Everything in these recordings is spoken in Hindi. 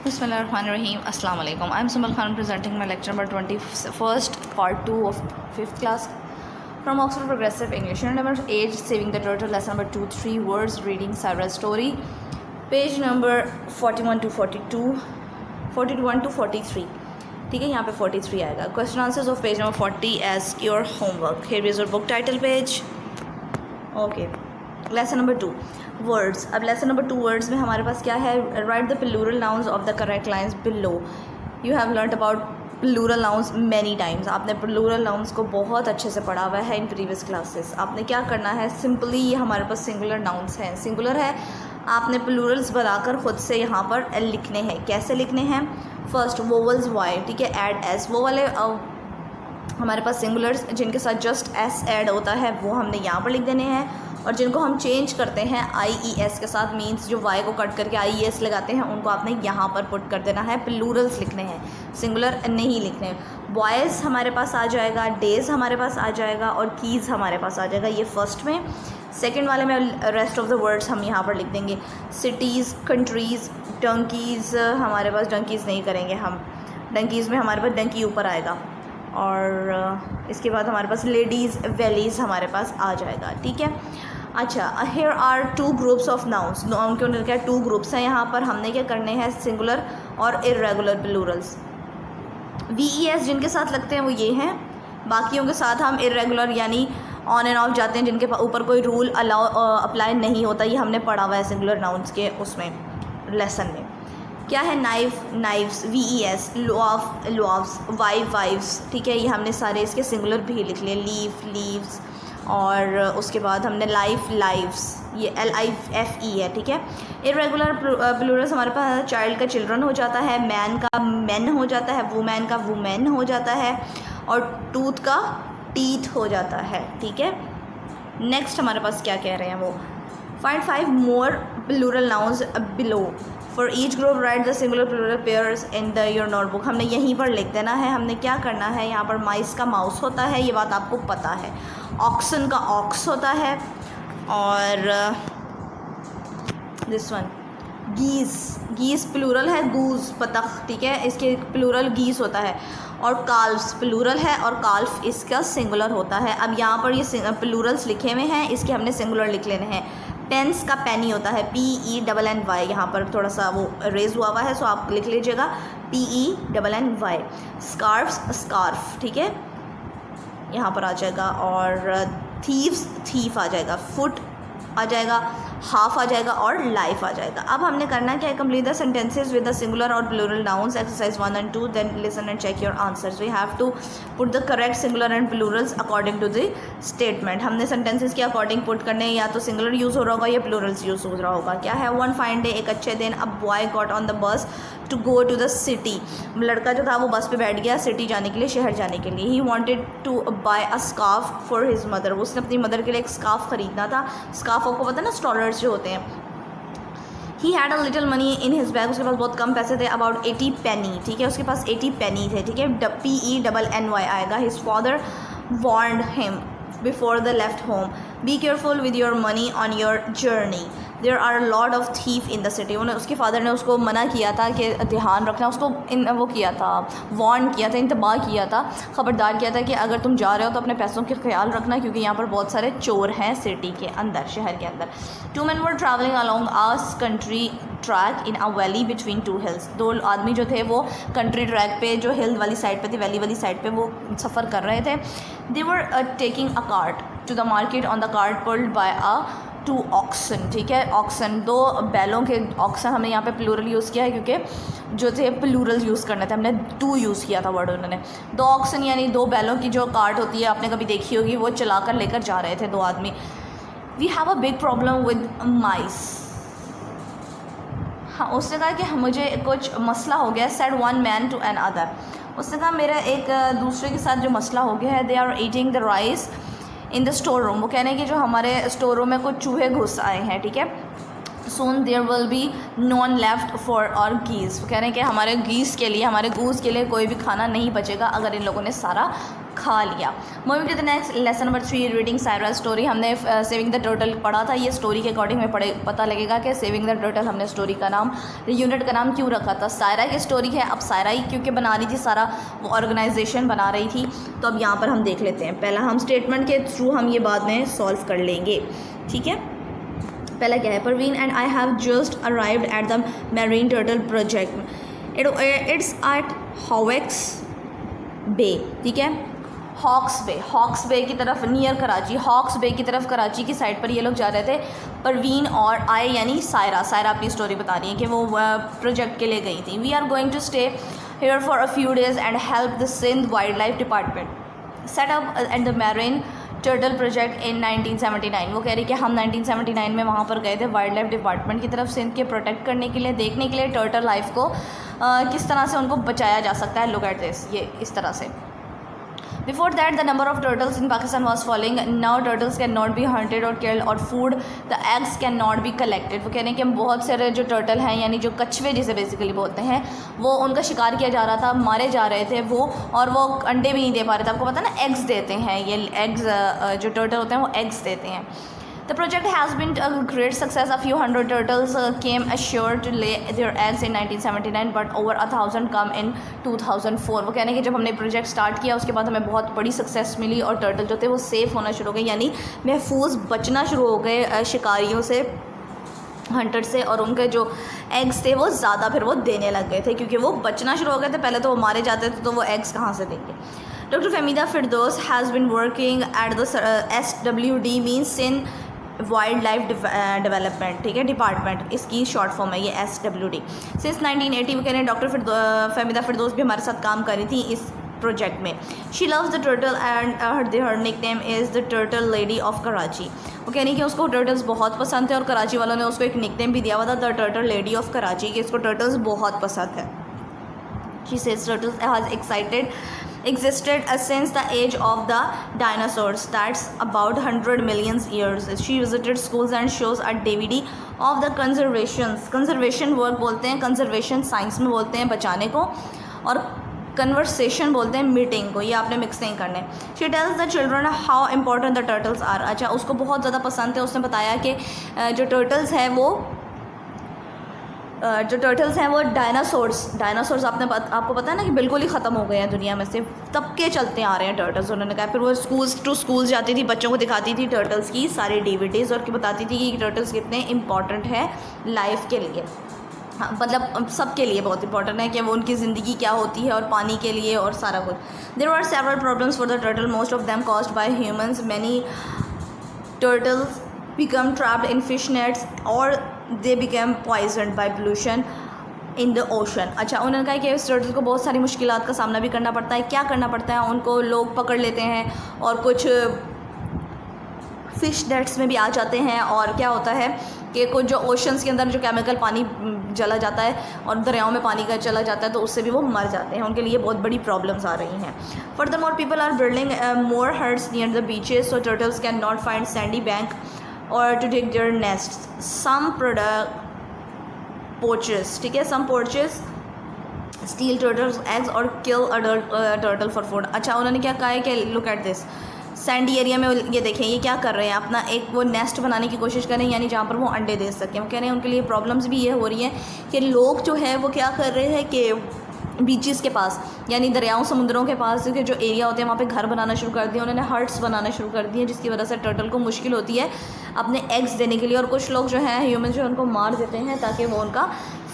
Bismillahirrahmanirrahim. Assalamu alaikum. I'm Sumal Khan presenting my lecture number 21st, part 2 of 5th class from Oxford Progressive English. Unit number age, saving the turtle, lesson number 2, 3 words, reading several story. Page number 41 to 42, 41 to 43. ठीक है, यहाँ पे 43 आएगा. Question answers of page number 40 as your homework. Here is your book title page. Okay. Lesson number 2 words. अब लेसन नंबर 2 वर्ड्स में हमारे पास क्या है? Write the plural nouns of the correct lines below. You have learn about plural nouns many times. आपने प्लूरल नाउन्स को बहुत अच्छे से पढ़ा हुआ है इन प्रीवियस क्लासेस. आपने क्या करना है, सिंपली ये हमारे पास सिंगुलर नाउन्स हैं, सिंगुलर है, आपने प्लूरल्स बनाकर खुद से यहाँ पर लिखने हैं. कैसे लिखने हैं? फर्स्ट वोवल्स वाई, ठीक है, ऐड एस. वो वाले हमारे पास सिंगुलर्स जिनके साथ जस्ट एस ऐड होता है वो हमने यहाँ पर लिख देने हैं, और जिनको हम चेंज करते हैं आई ई एस के साथ, मीन्स जो वाई को कट करके आई ई एस लगाते हैं, उनको आपने यहाँ पर पुट कर देना है. प्लूरल्स लिखने हैं, सिंगुलर नहीं लिखने. बॉयज़ हमारे पास आ जाएगा, डेज़ हमारे पास आ जाएगा, और कीज़ हमारे पास आ जाएगा. ये फर्स्ट में. सेकेंड वाले में रेस्ट ऑफ द वर्ड्स हम यहाँ पर लिख देंगे. सिटीज़, कंट्रीज़, डंकीज़, हमारे पास डंकीज़ नहीं करेंगे हम. डंकीज़ में हमारे पास डंकी ऊपर आएगा, और इसके बाद हमारे पास लेडीज़, वैलीज़ हमारे पास आ जाएगा. ठीक है. अच्छा, here are 2 groups of nouns. Noun के अंदर क्या 2 ग्रुप्स हैं यहाँ पर. हमने क्या करने हैं, सिंगुलर और irregular Plurals. We E S जिनके साथ लगते हैं वो ये हैं. बाकियों के साथ हम इर्रेगुलर यानी ऑन एंड ऑफ जाते हैं, जिनके ऊपर कोई रूल अप्लाई नहीं होता. ये हमने पढ़ा हुआ है सिंगुलर नाउन्स के उसमें लेसन में. क्या है? Knife, knives, V E S. Loaf, loaves. Wife, wives. ठीक है, ये हमने सारे इसके सिंगुलर भी लिख लिए. Leaf, leaves. और उसके बाद हमने लाइफ, लाइव्स. ये LIFE है. ठीक है. इर्रेगुलर प्लूरल्स हमारे पास चाइल्ड का चिल्ड्रन हो जाता है, मैन का मैन हो जाता है, वुमेन का वुमेन हो जाता है, और टूथ का टीथ हो जाता है. ठीक है. नेक्स्ट हमारे पास क्या कह रहे हैं वो, find 5 more plural nouns below. For each group write the singular plural pairs in the your notebook. हमने यहीं पर लिख देना है. हमने क्या करना है, यहाँ पर माइस का माउस होता है, ये बात आपको पता है. ऑक्सन का ऑक्स होता है, और दिस वन गीस. गीस प्लूरल है, गूज बतख. ठीक है, इसके प्लूरल गीस होता है. और काल्फ्स प्लूरल है, और काल्फ इसका सिंगुलर होता है. अब यहाँ पर ये प्लूरल्स लिखे हुए हैं, इसके हमने सिंगुलर लिख लेने हैं. पेन्स का पेनी होता है, PENNY. यहाँ पर थोड़ा सा वो रेज हुआ है, सो आप लिख लीजिएगा PENNY. Scarfs, scarf. ठीक है, यहाँ पर आ जाएगा. और थीव्स, थीफ आ जाएगा. फुट आ जाएगा, हाफ आ जाएगा, और लाइफ आ जाएगा. अब हमने करना क्या है, complete the sentences with the singular और plural nouns. Exercise 1 and 2. Then listen and check your answers. We have to put the correct singular and plurals according to the statement. हमने सेंटेंसेस के अकॉर्डिंग पुट करने, या तो सिंगुलर यूज़ हो रहा होगा या प्लूरल्स यूज़ हो रहा होगा. क्या है? वन फाइन डे, एक अच्छे दिन, a boy got on the bus to go to the city. लड़का जो था वो बस पे बैठ गया सिटी जाने के लिए, शहर जाने के लिए. He wanted to buy a scarf for his mother. उसने अपनी मदर के लिए एक स्कार्फ ख़रीदना था. स्कार्फ आपको पता है ना, स्टॉलर्स जो होते हैं. He had a little money in his bag. उसके पास बहुत कम पैसे थे, अबाउट 80 penny. ठीक है, उसके पास 80 penny थे. ठीक है, PENNY आएगा. His father warned him before the left home, be careful with your money on your journey. There are a lot of thief in the city. उन्हें उसके फादर ने उसको मना किया था कि ध्यान रखना. उसको वो किया था, वार्न किया था, इंतबाह किया था, ख़बरदार किया था कि अगर तुम जा रहे हो तो अपने पैसों का ख्याल रखना, क्योंकि यहाँ पर बहुत सारे चोर हैं सिटी के अंदर, शहर के अंदर. 2 men वर ट्रैवलिंग अलॉन्ग आस country track in a valley between 2 hills. 2 आदमी जो थे वो कंट्री ट्रैक पे, जो हिल वाली साइड पे थी, वैली वाली साइड पे वो सफ़र कर रहे थे. They were taking a cart to the market. On the cart pulled by a 2 oxen. ठीक है, ऑक्सन 2 बैलों के. ऑक्सन हमने यहाँ पे प्लूरल यूज़ किया है, क्योंकि जो थे प्लूरल यूज़ करने थे, हमने 2 यूज़ किया था वर्ड उन्होंने. 2 ऑक्सन यानी 2 बैलों की जो कार्ट होती है, आपने कभी देखी होगी, वो चला कर लेकर जा रहे थे 2 आदमी. We have a big problem with mice. हाँ, उसने कहा कि मुझे कुछ मसला हो गया. Said one man to another. उसने कहा मेरा एक दूसरे के साथ जो मसला हो गया है. They are eating the rice in the store room. वो कहने कि जो हमारे स्टोर रूम में कुछ चूहे घुस आए हैं. ठीक है. Soon there will be none left for our geese. वो कह रहे हैं कि हमारे गीस के लिए, हमारे गूस के लिए कोई भी खाना नहीं बचेगा अगर इन लोगों ने सारा खा लिया। Moving to the next lesson number 3 reading Saira story. हमने सेविंग द टर्टल पढ़ा था। ये स्टोरी के अकॉर्डिंग हमें पता लगेगा कि सेविंग द टर्टल हमने स्टोरी का नाम, यूनिट का नाम क्यों रखा था। सायरा की स्टोरी है। अब सायरा ही क्योंकि बना रही थी, सारा वो ऑर्गेनाइजेशन बना रही थी। तो अब यहाँ पर हम देख लेते हैं। पहला हम स्टेटमेंट के थ्रू हम ये बाद में सॉल्व कर लेंगे, ठीक है। पहला क्या है, Parveen and I have just arrived at the marine turtle project. It's at Hawks Bay, ठीक है, हॉक्स बे की तरफ नियर कराची, हॉक्स बे की तरफ कराची की साइड पर ये लोग जा रहे थे। परवीन और आई यानी सायरा अपनी स्टोरी बता रही है कि वो प्रोजेक्ट के लिए गई थी। We are going to stay here for a few days and help the Sindh wildlife department set up at the marine turtle project in 1979। वो कह रही कि हम 1979 में वहाँ पर गए थे वाइल्ड लाइफ डिपार्टमेंट की तरफ सिंध के प्रोटेक्ट करने के लिए, देखने के लिए टर्टल लाइफ को किस तरह से उनको बचाया जा सकता है। लुक एट दिस, ये इस तरह से। Before that, the number of turtles in Pakistan was falling. Now turtles cannot be hunted or killed or food. The eggs cannot be collected. वो कह रहे हैं कि हम बहुत सारे जो टर्टल हैं यानी जो कछुए जिसे बेसिकली बोलते हैं, वो उनका शिकार किया जा रहा था, मारे जा रहे थे वो, और वो अंडे भी नहीं दे पा रहे थे। आपको पता है ना, एग्स देते हैं ये एग्स, जो टर्टल होते हैं वो एग्स देते हैं। The project has been a great success. A few hundred turtles came ashore to lay their eggs in 1979, but over 1,000 come in 2004. वो कहने कि जब हमने प्रोजेक्ट स्टार्ट किया उसके बाद हमें बहुत बड़ी सक्सेस मिली और टर्टल जो थे वो सेफ़ होना शुरू हो गए, यानी महफूज बचना शुरू हो गए शिकारियों से, हंटर से, और उनके जो एग्स थे वो ज़्यादा फिर वो देने लग गए थे क्योंकि वो बचना शुरू हो गए थे। पहले तो वो मारे जाते थे तो वो एग्स कहाँ से देंगे। Doctor Fahmida Firdaus has been working at the SWD means Sindh wildlife development, ठीक है, डिपार्टमेंट, इसकी शॉर्ट फॉर्म है ये SWD। सिंस 1980 वो कह रहे हैं डॉक्टर फहमीदा फिरदौस भी हमारे साथ काम कर रही थी इस प्रोजेक्ट में। She loves the turtle and her nick name is the turtle lady of Karachi. वो कह रही है कि उसको टर्टल्स बहुत पसंद थे और कराची वालों ने उसको एक निक नेम भी दिया हुआ था, the turtle lady of Karachi, कि इसको टर्टल्स बहुत पसंद है। She says turtles has existed since the age of the dinosaurs, that's about 100 million years. She visited schools and shows at DVD of the conservation work बोलते हैं, conservation science में बोलते हैं बचाने को, और कन्वर्सेशन बोलते हैं मीटिंग को, ये आपने मिक्स नहीं करने। She tells the children how important the turtles are. अच्छा, उसको बहुत ज़्यादा पसंद है। उसने बताया कि जो टर्टल्स हैं वो डायनासोर्स आपको पता है ना कि बिल्कुल ही ख़त्म हो गए हैं दुनिया में से, तब के चलते आ रहे हैं टर्टल्स, उन्होंने कहा। फिर वो स्कूल्स जाती थी, बच्चों को दिखाती थी टर्टल्स की सारी DVDs और बताती थी कि टर्टल्स कितने इम्पॉर्टेंट है लाइफ के लिए, हाँ, मतलब सबके लिए बहुत इंपॉर्टेंट है कि वो उनकी ज़िंदगी क्या होती है और पानी के लिए और सारा कुछ। There are several problems for the turtle, most of them caused by humans. Many turtles become trapped in fish nets और they become poisoned by pollution in the ocean. अच्छा, उन्होंने कहा कि इस टर्टल को बहुत सारी मुश्किलात का सामना भी करना पड़ता है। क्या करना पड़ता है उनको? लोग पकड़ लेते हैं और कुछ फ़िश नेट्स में भी आ जाते हैं, और क्या होता है कि कुछ जो ओशंस के अंदर जो केमिकल पानी चला जाता है और दरियाओं में पानी का चला जाता है तो उससे भी वो मर जाते हैं। उनके लिए बहुत बड़ी प्रॉब्लम्स आ रही हैं। Furthermore people are building more huts near the beaches so turtles can not find sandy bank और to dig their nest. Some poaches, ठीक है, some poaches steal turtles eggs और kill adult turtle for food. अच्छा, उन्होंने क्या कहा है कि look at this, sandy area में ये देखें ये क्या कर रहे हैं, अपना एक वो नेस्ट बनाने की कोशिश कर रहे हैं, यानी जहाँ पर वो अंडे दे सकें। वो कह रहे हैं उनके लिए प्रॉब्लम्स भी ये हो रही हैं कि लोग जो है वो क्या कर रहे हैं कि बीचेस के पास यानी दरियाओं समुद्रों के पास के जो एरिया होते हैं वहाँ पे घर बनाना शुरू कर दिए, उन्होंने हट्स बनाना शुरू कर दिए, जिसकी वजह से टर्टल को मुश्किल होती है अपने एग्स देने के लिए। और कुछ लोग जो हैं ह्यूमन जो उनको मार देते हैं ताकि वो उनका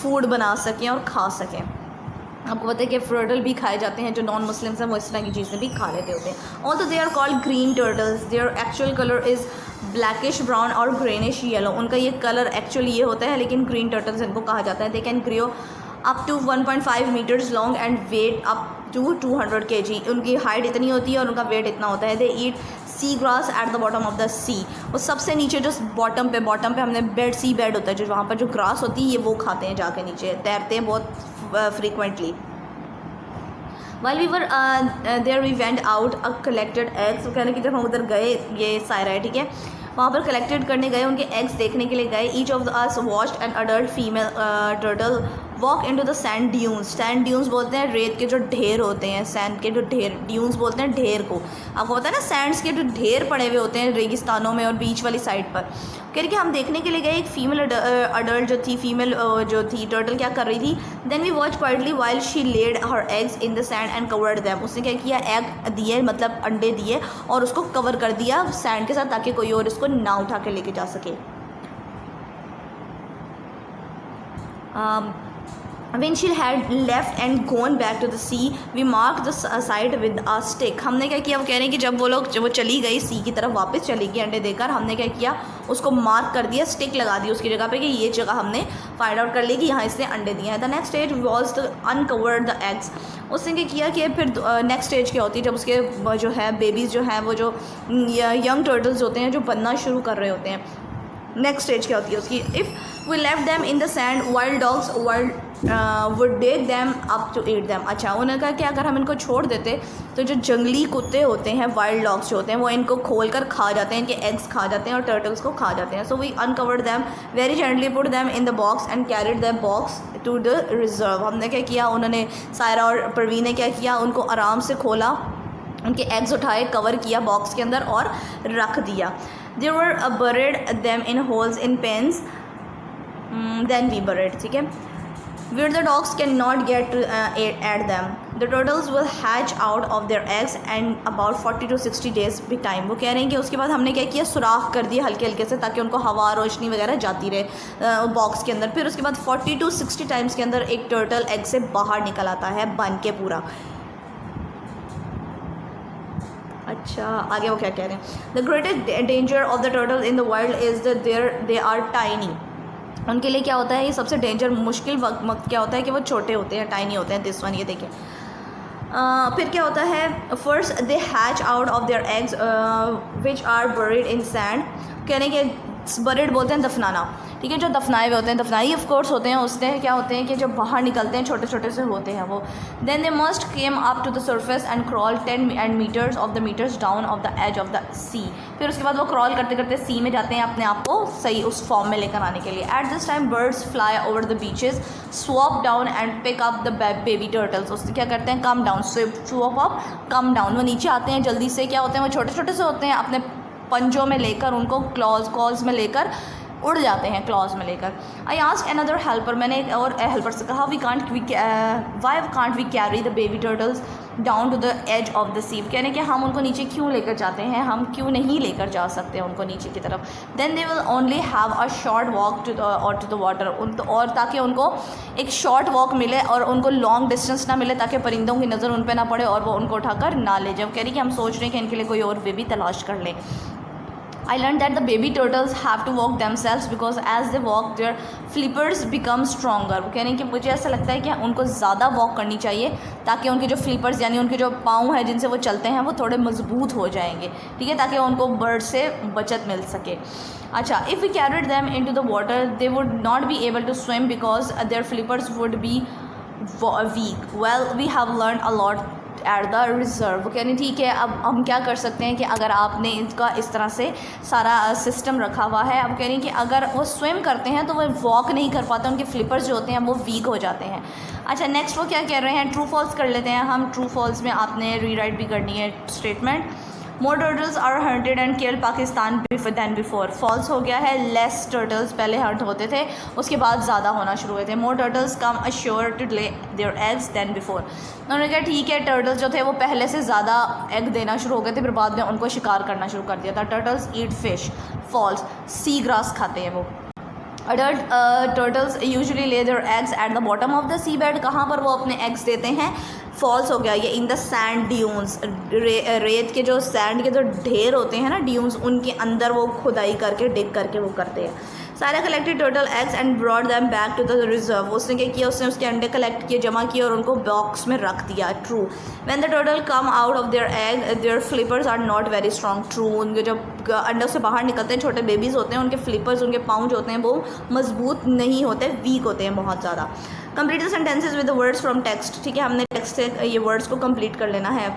फूड बना सकें और खा सकें। आपको पता है कि टर्टल भी खाए जाते हैं, जो नॉन मुस्लिम्स हैं वो इस तरह की चीज़ें भी खा लेते होते हैं। Although they are called green turtles, their actual colour is blackish brown और ग्रेनिश येलो। उनका ये कलर एक्चुअली ये होता है, लेकिन ग्रीन टर्टल्स इनको कहा जाता है। They can grow up to 1.5 metres long and weigh up to 200 kg। उनकी हाइट इतनी होती है और उनका वेट इतना होता है। They eat sea grass at the bottom of the sea. वो सबसे नीचे जो बॉटम पे हमने बेड, सी बेड होता है जो वहाँ पर जो ग्रास होती है ये वो खाते हैं, जाके नीचे तैरते हैं बहुत frequently. While we were there we went out collected eggs। वो कहने की जब हम उधर गए, ये सायरा है, ठीक है, वहाँ पर कलेक्टेड करने गए, उनके एग्स देखने के लिए गए। Each of us watched an adult female turtle walk into the sand dunes. Sand dunes बोलते हैं रेत के जो ढेर होते हैं, सैंड के जो ढेर, ड्यून्स बोलते हैं ढेर को। आपको पता है ना सैंड्स के जो ढेर पड़े हुए होते हैं रेगिस्तानों में और बीच वाली साइड पर। कह रही कि हम देखने के लिए गए, एक फीमेल अडल्ट जो थी, फीमेल जो थी टर्टल क्या कर रही थी, then we watch quietly while she laid her eggs in the sand and covered them. उसने क्या किया, एग दिए, मतलब अंडे दिए और उसको कवर कर दिया सैंड के साथ ताकि कोई और इसको ना उठा के लेके जा सके। When she had left and gone back to the sea, we marked the side with a stick. हमने क्या किया, वो कह रहे हैं कि जब वो चली गई सी की तरफ, वापस चली गई अंडे देकर, हमने क्या किया, उसको मार्क कर दिया, स्टिक लगा दी उसकी जगह पे कि ये जगह हमने फाइंड आउट कर ली कि यहाँ इसने अंडे दिए हैं। The next stage was the uncover the eggs. उसने क्या किया कि फिर नेक्स्ट स्टेज क्या होती है, जब उसके जो है बेबीज़ जो हैं, वो जो यंग टर्टल्स होते हैं जो बनना शुरू कर रहे होते हैं, नेक्स्ट स्टेज क्या होती है उसकी, if we left them in the sand wild dogs would take them up to eat them. अच्छा, उन्होंने कहा कि अगर हम इनको छोड़ देते तो जो जंगली कुत्ते होते हैं, वाइल्ड डॉग्स जो होते हैं, वो इनको खोल कर खा जाते हैं, इनके एग्स खा जाते हैं और टर्टल्स को खा जाते हैं। So we uncovered them very gently, put them in the box and carried the box to the reserve. हमने क्या किया, उन्होंने सायरा और परवीन ने क्या किया, उनको आराम से खोला, उनके एग्स उठाए, कवर किया बॉक्स के अंदर और रख दिया। They were buried them in holes in pens, then we buried, ठीक है, where the dogs cannot get to at them. The turtles will hatch out of their eggs and about 40 to 60 days be time. वो कह रहे हैं कि उसके बाद हमने क्या किया, सुराख कर दिया हल्के हल्के से ताकि उनको हवा रोशनी वगैरह जाती रहे बॉक्स के अंदर। फिर उसके बाद 40 to 60 टाइम्स के अंदर एक टर्टल एग से बाहर निकल आता है बन के पूरा। अच्छा, आगे वो क्या कह रहे हैं, the greatest danger of the turtle in the world is the they are tiny. उनके लिए क्या होता है, ये सबसे डेंजर मुश्किल वक्त क्या होता है कि वो छोटे होते हैं, टाइनी होते हैं। दिस वन, ये देखें। फिर क्या होता है, first they hatch out of their eggs which are buried in sand. कहने के बरीड बोलते हैं दफनाना, ठीक है, जो दफनाए हुए होते हैं, दफनाई ऑफ कोर्स होते हैं, उससे क्या होते हैं कि जब बाहर निकलते हैं छोटे छोटे से होते हैं वो। Then they must came up to the surface and crawl 10 metres of the metres down of the edge of the sea. फिर उसके बाद वो क्रॉल करते करते सी में जाते हैं अपने आप को सही उस फॉर्म में लेकर आने के लिए। At this time birds fly over the beaches, swoop down and pick up the baby turtles. उससे क्या करते हैं, come down, swoop up, come down, वो नीचे आते हैं जल्दी से। क्या होते हैं, वो छोटे छोटे से होते हैं, अपने पंजों में लेकर उनको क्लॉज में लेकर उड़ जाते हैं, क्लॉज में लेकर। आई आस्क अनदर हेल्पर, मैंने एक और हेल्पर से कहा, why can't we carry the baby turtles down to the edge of the sea. कहने कि हम उनको नीचे क्यों लेकर जाते हैं, हम क्यों नहीं लेकर जा सकते उनको नीचे की तरफ। Then they will only have a short walk to the water, और ताकि उनको एक शॉर्ट वॉक मिले और उनको लॉन्ग डिस्टेंस ना मिले ताकि परिंदों की नज़र उन पर ना पड़े और वो उनको उठाकर ना ले जाए। कह रही कि हम सोच रहे हैं कि इनके लिए कोई और बेबी तलाश कर लें। I learned that the baby turtles have to walk themselves because as they walk their flippers become stronger. वो कह रहे हैं कि मुझे ऐसा लगता है कि उनको ज़्यादा वॉक करनी चाहिए ताकि उनके जो फ्लिपर्स यानी उनके जो पाँव हैं जिनसे वो चलते हैं वो थोड़े मजबूत हो जाएंगे, ठीक है, ताकि उनको बर्ड से बचत मिल सके। अच्छा, if we carried them into the water they would not be able to swim because their flippers would be weak. Well, we have learned a lot at the reserve. वो कहने ठीक है, अब हम क्या कर सकते हैं कि अगर आपने इसका इस तरह से सारा सिस्टम रखा हुआ है, अब कह रही हैं कि अगर वो स्विम करते हैं तो वो वॉक नहीं कर पाते, उनके फ्लिपर्स जो होते हैं वो वीक हो जाते हैं। अच्छा, नेक्स्ट वो क्या कह रहे हैं, ट्रू फॉल्स कर लेते हैं हम। ट्रू फॉल्स में आपने रीराइट भी करनी है statement. More turtles are hunted and killed Pakistan than before. False हो गया है, लेस टर्टल्स पहले हंट होते थे, उसके बाद ज़्यादा होना शुरू हुए थे। More turtles come ashore to lay their eggs than before. उन्होंने कहा ठीक है, टर्टल्स जो थे वो पहले से ज़्यादा एग देना शुरू हो गए थे, फिर बाद में उनको शिकार करना शुरू कर दिया था। Turtles eat fish. False, sea grass खाते हैं वो। Adult turtles usually lay their eggs at the bottom of the sea bed. कहाँ पर वो अपने एग्स देते हैं, फॉल्स हो गया ये, इन द सैंड ड्यून्स। रेत के जो सैंड के जो ढेर होते हैं ना, ड्यून्स, उनके अंदर वो खुदाई करके डिग करके वो करते हैं। सारा collected total eggs and brought them back to the reserve. उसने क्या किया, उसने उसके अंडे कलेक्ट किए, जमा किए और उनको बॉक्स में रख दिया। True. When the total come out of their egg their flippers are not very strong. True. उनके जब अंडों से बाहर निकलते हैं, छोटे बेबीज़ होते हैं, उनके फ्लिपर्स, उनके पाँव जो होते हैं वो मजबूत नहीं होते, वीक होते हैं बहुत ज़्यादा। Complete the sentences with the words from text. ठीक है, हमने टेक्स्ट से ये वर्ड्स को कंप्लीट कर लेना है।